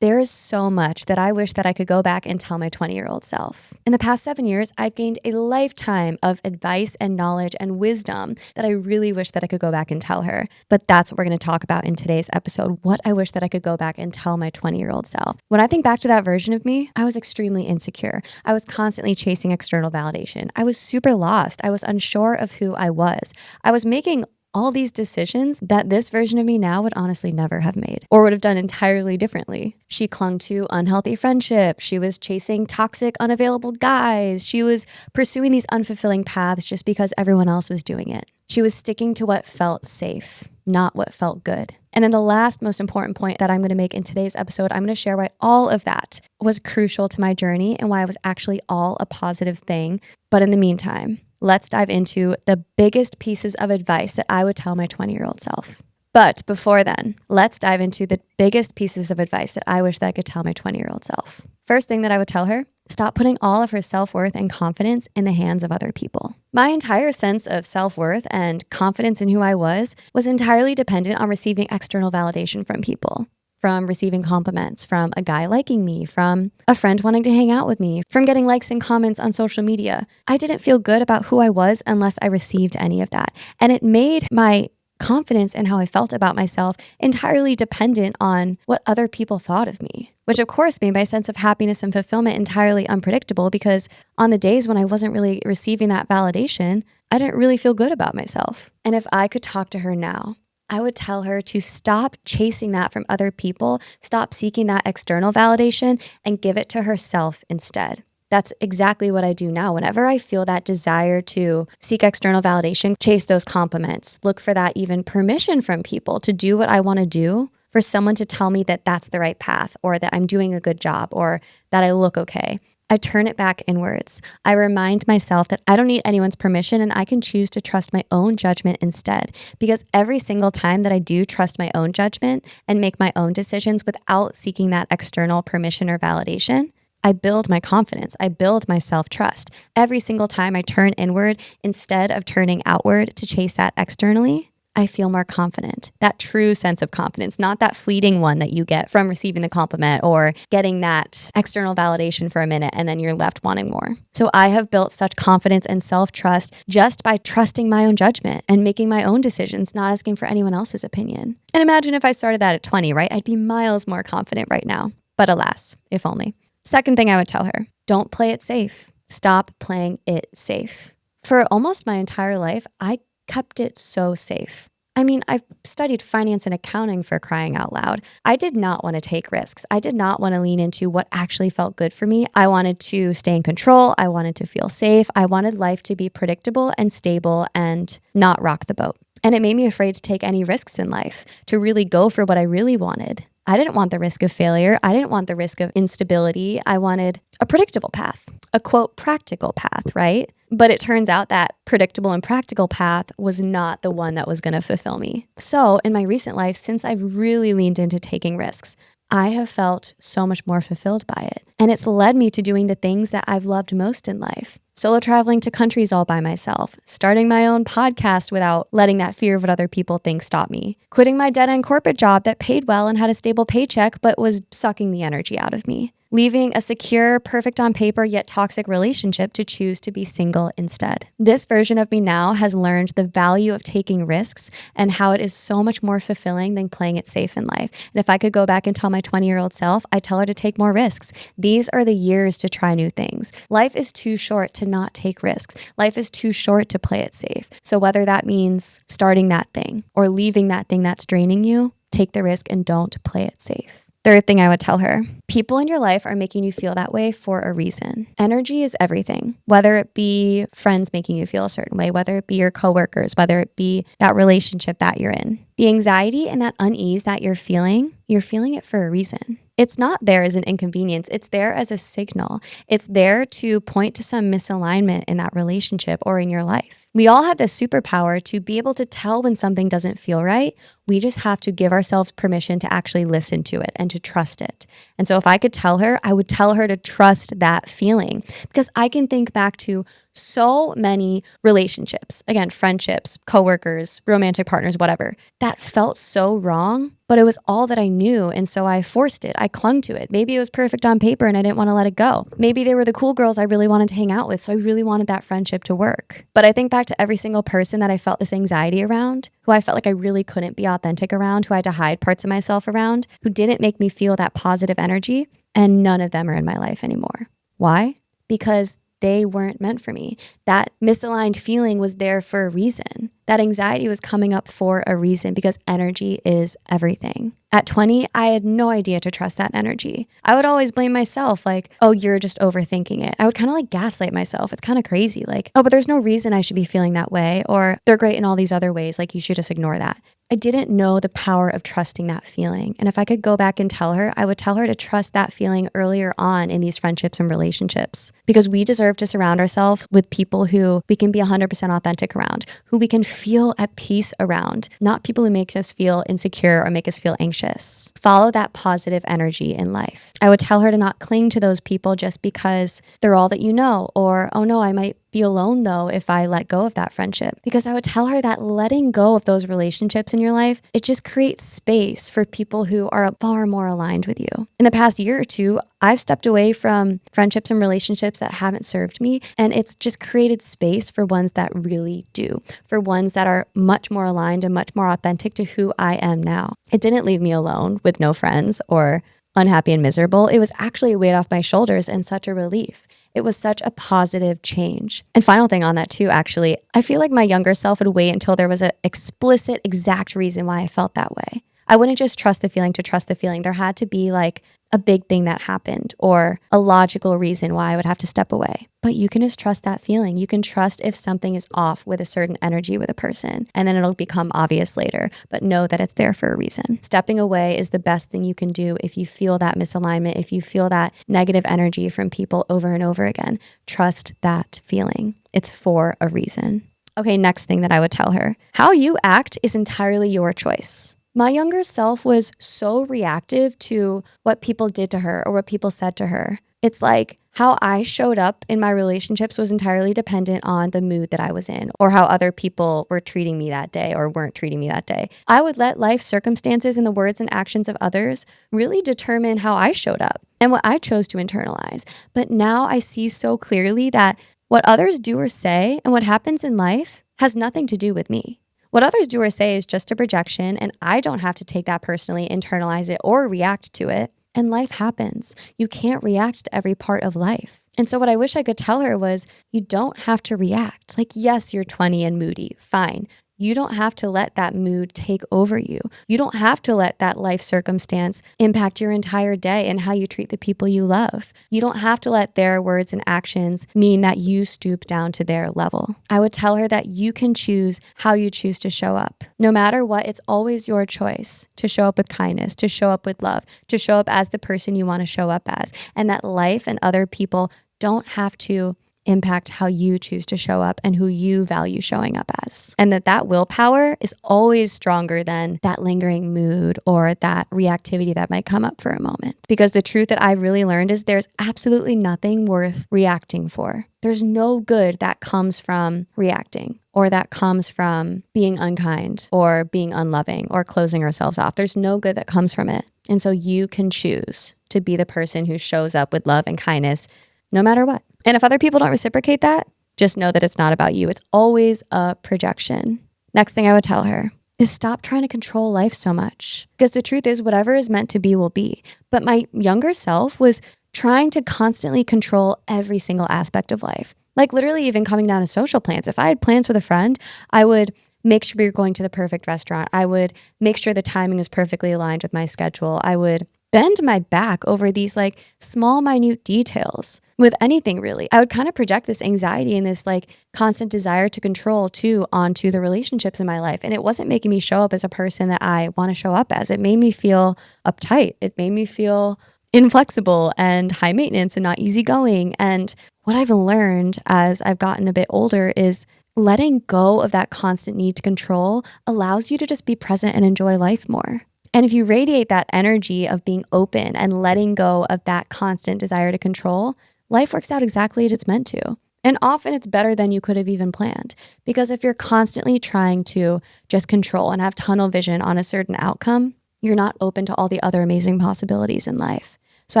There is so much that I wish that I could go back and tell my 20-year-old self. In the past 7 years, I've gained a lifetime of advice and knowledge and wisdom that I really wish that I could go back and tell her. But that's what we're going to talk about in today's episode, what I wish that I could go back and tell my 20-year-old self. When I think back to that version of me, I was extremely insecure. I was constantly chasing external validation. I was super lost. I was unsure of who I was. I was making all these decisions that this version of me now would honestly never have made or would have done entirely differently. She clung to unhealthy friendships. She was chasing toxic, unavailable guys. She was pursuing these unfulfilling paths just because everyone else was doing it. She was sticking to what felt safe, not what felt good. And in the last most important point that I'm going to make in today's episode, I'm going to share why all of that was crucial to my journey and why it was actually all a positive thing. But in the meantime, let's dive into the biggest pieces of advice that I would tell my 20-year-old self. But before then, let's dive into the biggest pieces of advice that I wish that I could tell my 20-year-old self. First thing that I would tell her, stop putting all of her self-worth and confidence in the hands of other people. My entire sense of self-worth and confidence in who I was entirely dependent on receiving external validation from people. From receiving compliments, from a guy liking me, from a friend wanting to hang out with me, from getting likes and comments on social media. I didn't feel good about who I was unless I received any of that. And it made my confidence and how I felt about myself entirely dependent on what other people thought of me, which of course made my sense of happiness and fulfillment entirely unpredictable because on the days when I wasn't really receiving that validation, I didn't really feel good about myself. And if I could talk to her now, I would tell her to stop chasing that from other people, stop seeking that external validation, and give it to herself instead. That's exactly what I do now. Whenever I feel that desire to seek external validation, chase those compliments, look for that even permission from people to do what I want to do, for someone to tell me that that's the right path or that I'm doing a good job or that I look okay, I turn it back inwards. I remind myself that I don't need anyone's permission and I can choose to trust my own judgment instead. Because every single time that I do trust my own judgment and make my own decisions without seeking that external permission or validation, I build my confidence. I build my self-trust. Every single time I turn inward instead of turning outward to chase that externally, I feel more confident. That true sense of confidence, not that fleeting one that you get from receiving the compliment or getting that external validation for a minute and then you're left wanting more. So I have built such confidence and self-trust just by trusting my own judgment and making my own decisions, not asking for anyone else's opinion. And imagine if I started that at 20, right? I'd be miles more confident right now. But alas, if only. Second thing I would tell her, don't play it safe. Stop playing it safe. For almost my entire life, I kept it so safe. I mean, I've studied finance and accounting for crying out loud. I did not want to take risks. I did not want to lean into what actually felt good for me. I wanted to stay in control. I wanted to feel safe. I wanted life to be predictable and stable and not rock the boat. And it made me afraid to take any risks in life, to really go for what I really wanted. I didn't want the risk of failure. I didn't want the risk of instability. I wanted a predictable path, a quote, practical path, right? But it turns out that predictable and practical path was not the one that was going to fulfill me. So in my recent life, since I've really leaned into taking risks, I have felt so much more fulfilled by it. And it's led me to doing the things that I've loved most in life. Solo traveling to countries all by myself, starting my own podcast without letting that fear of what other people think stop me, quitting my dead-end corporate job that paid well and had a stable paycheck but was sucking the energy out of me, leaving a secure, perfect on paper yet toxic relationship to choose to be single instead. This version of me now has learned the value of taking risks and how it is so much more fulfilling than playing it safe in life. And if I could go back and tell my 20-year-old self, I'd tell her to take more risks. These are the years to try new things. Life is too short to not take risks. Life is too short to play it safe. So whether that means starting that thing or leaving that thing that's draining you, take the risk and don't play it safe. Third thing I would tell her, people in your life are making you feel that way for a reason. Energy is everything, whether it be friends making you feel a certain way, whether it be your coworkers, whether it be that relationship that you're in. The anxiety and that unease that you're feeling it for a reason. It's not there as an inconvenience. It's there as a signal. It's there to point to some misalignment in that relationship or in your life. We all have this superpower to be able to tell when something doesn't feel right. We just have to give ourselves permission to actually listen to it and to trust it. And so if I could tell her, I would tell her to trust that feeling, because I can think back to so many relationships, again, friendships, coworkers, romantic partners, whatever, that felt so wrong but it was all that I knew. And so I forced it. I clung to it. Maybe it was perfect on paper and I didn't want to let it go. Maybe they were the cool girls I really wanted to hang out with. So I really wanted that friendship to work. But I think back to every single person that I felt this anxiety around, who I felt like I really couldn't be authentic around, who I had to hide parts of myself around, who didn't make me feel that positive energy. And none of them are in my life anymore. Why? Because they weren't meant for me. That misaligned feeling was there for a reason. That anxiety was coming up for a reason because energy is everything. At 20, I had no idea to trust that energy. I would always blame myself like, oh, you're just overthinking it. I would kind of like gaslight myself. It's kind of crazy. Like, oh, but there's no reason I should be feeling that way. Or they're great in all these other ways. Like you should just ignore that. I didn't know the power of trusting that feeling. And if I could go back and tell her, I would tell her to trust that feeling earlier on in these friendships and relationships, because we deserve to surround ourselves with people who we can be 100% authentic around, who we can feel at peace around, not people who make us feel insecure or make us feel anxious. Follow that positive energy in life. I would tell her to not cling to those people just because they're all that you know, or, oh no, I might be alone though if I let go of that friendship. Because I would tell her that letting go of those relationships in your life, it just creates space for people who are far more aligned with you. In the past year or two, I've stepped away from friendships and relationships that haven't served me, and it's just created space for ones that really do, for ones that are much more aligned and much more authentic to who I am now. It didn't leave me alone with no friends or unhappy and miserable. It was actually a weight off my shoulders and such a relief. It was such a positive change. And final thing on that too, actually, I feel like my younger self would wait until there was an explicit, exact reason why I felt that way. I wouldn't just trust the feeling to trust the feeling. There had to be like a big thing that happened or a logical reason why I would have to step away. But you can just trust that feeling. You can trust if something is off with a certain energy with a person, and then it'll become obvious later, but know that it's there for a reason. Stepping away is the best thing you can do if you feel that misalignment, if you feel that negative energy from people over and over again. Trust that feeling. It's for a reason. Okay, next thing that I would tell her. How you act is entirely your choice. My younger self was so reactive to what people did to her or what people said to her. It's like how I showed up in my relationships was entirely dependent on the mood that I was in or how other people were treating me that day or weren't treating me that day. I would let life circumstances and the words and actions of others really determine how I showed up and what I chose to internalize. But now I see so clearly that what others do or say and what happens in life has nothing to do with me. What others do or say is just a projection, and I don't have to take that personally, internalize it, or react to it. And life happens. You can't react to every part of life. And so what I wish I could tell her was, you don't have to react. Like, yes, you're 20 and moody. Fine. You don't have to let that mood take over you. You don't have to let that life circumstance impact your entire day and how you treat the people you love. You don't have to let their words and actions mean that you stoop down to their level. I would tell her that you can choose how you choose to show up. No matter what, it's always your choice to show up with kindness, to show up with love, to show up as the person you want to show up as, and that life and other people don't have to impact how you choose to show up and who you value showing up as. And that willpower is always stronger than that lingering mood or that reactivity that might come up for a moment. Because the truth that I've really learned is there's absolutely nothing worth reacting for. There's no good that comes from reacting or that comes from being unkind or being unloving or closing ourselves off. There's no good that comes from it. And so you can choose to be the person who shows up with love and kindness no matter what. And if other people don't reciprocate that, just know that it's not about you. It's always a projection. Next thing I would tell her is stop trying to control life so much. Because the truth is whatever is meant to be will be. But my younger self was trying to constantly control every single aspect of life. Like literally even coming down to social plans. If I had plans with a friend, I would make sure we were going to the perfect restaurant. I would make sure the timing was perfectly aligned with my schedule. I would bend my back over these like small, minute details with anything really. I would kind of project this anxiety and this like constant desire to control too onto the relationships in my life. And it wasn't making me show up as a person that I want to show up as. It made me feel uptight. It made me feel inflexible and high maintenance and not easygoing. And what I've learned as I've gotten a bit older is letting go of that constant need to control allows you to just be present and enjoy life more. And if you radiate that energy of being open and letting go of that constant desire to control, life works out exactly as it's meant to. And often it's better than you could have even planned. Because if you're constantly trying to just control and have tunnel vision on a certain outcome, You're not open to all the other amazing possibilities in life. So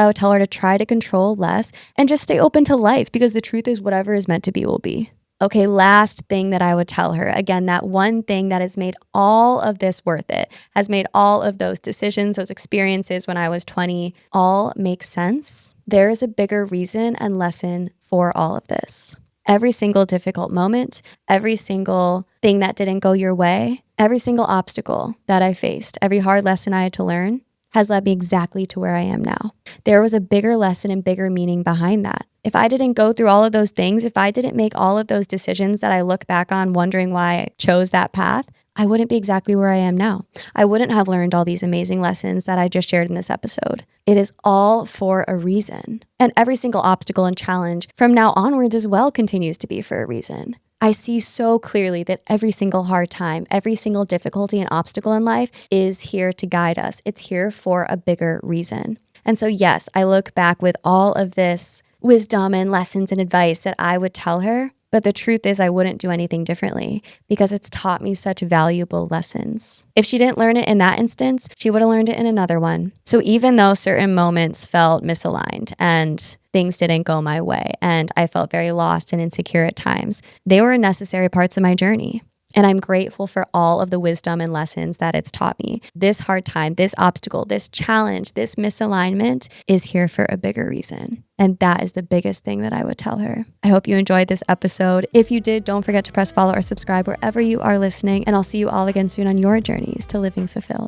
I would tell her to try to control less and just stay open to life, because the truth is whatever is meant to be will be. Okay, last thing that I would tell her, again, that one thing that has made all of this worth it, has made all of those decisions, those experiences when I was 20, all make sense. There is a bigger reason and lesson for all of this. Every single difficult moment, every single thing that didn't go your way, every single obstacle that I faced, every hard lesson I had to learn has led me exactly to where I am now. There was a bigger lesson and bigger meaning behind that. If I didn't go through all of those things, if I didn't make all of those decisions that I look back on wondering why I chose that path, I wouldn't be exactly where I am now. I wouldn't have learned all these amazing lessons that I just shared in this episode. It is all for a reason. And every single obstacle and challenge from now onwards as well continues to be for a reason. I see so clearly that every single hard time, every single difficulty and obstacle in life is here to guide us. It's here for a bigger reason. And so, yes, I look back with all of this wisdom and lessons and advice that I would tell her. But the truth is I wouldn't do anything differently, because it's taught me such valuable lessons. If she didn't learn it in that instance, she would have learned it in another one. So even though certain moments felt misaligned and things didn't go my way, and I felt very lost and insecure at times, they were necessary parts of my journey. And I'm grateful for all of the wisdom and lessons that it's taught me. This hard time, this obstacle, this challenge, this misalignment is here for a bigger reason. And that is the biggest thing that I would tell her. I hope you enjoyed this episode. If you did, don't forget to press follow or subscribe wherever you are listening. And I'll see you all again soon on your journeys to living fulfilled.